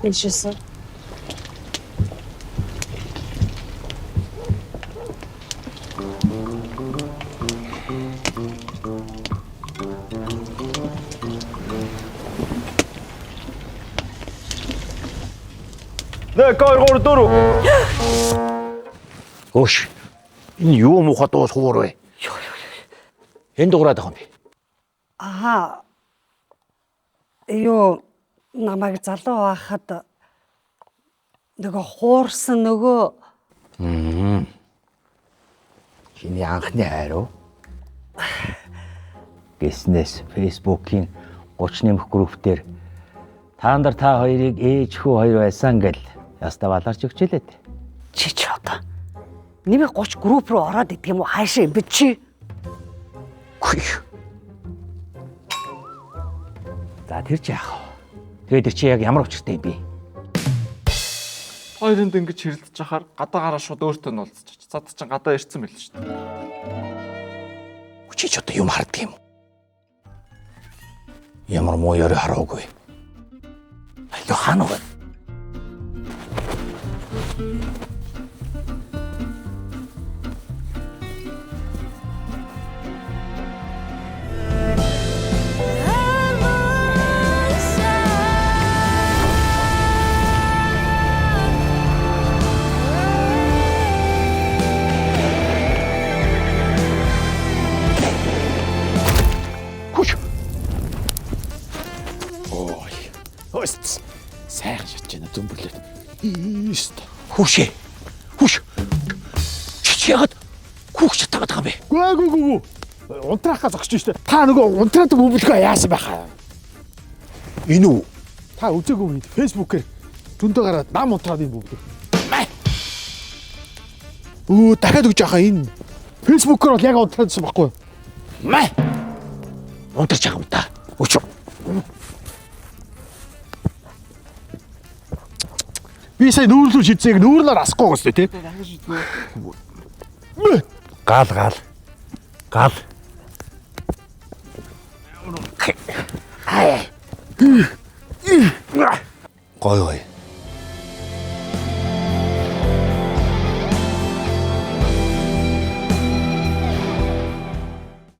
Хэлшээсэн. Нэг 2 3 4. Өөш. Энэ юу муухай дуус хуур вэ? Энд дуурайд байгаа юм би. Аа. Юу намайг залуу байхад нөгөө хуурсан нөгөө Чиний анхны хайр уу? Гэснээс Facebook-ийн 30 нэмэх групп дээр та нар та хоёрыг ээж хүү хоёр байсан гэл ястаа баларч өгчээлээ. чи одоо нэмээ 30 групп руу ороод идэх юм уу хаашаа юм бэ чи? За тэр чи яах вэ? Тэгээд тэр чи яг ямар учиртай юм бэ? Хоёрынд ингэж хэрэлдэж байхаар гадаагаараа шууд өөртөө нь уулзчих. Цад чин гадаа ирсэн байл шүү дээ. Чи ч одоо юм харддаг юм уу? Ямар муу ёроо хараагүй. Аюу хаана вэ? Сайхан шатж байна дүмбэрлээд. Ийст. Хүүшээ. Хүүш. Чи яагаад хүүхч чатаад байгаа юм бэ? Гүү. Унтраахаа зогсож штэ. Та нөгөө унтраадаг бүбэлгөө яасан байхаа? Энэ үү? Та үзээгүй юм. Фэйсбүүкээр зөндөө гараад нам унтраад юм бүбэлэг. Дахиад өгч яхаа энэ. Фэйсбүүкээр бол яг унтраадсан байхгүй. Унтарч байгаа юм да. Өчөө. Би сая нүүрлүү шидсэйг нүүрлээр асахгүй гоостой тий. Гал. Гой.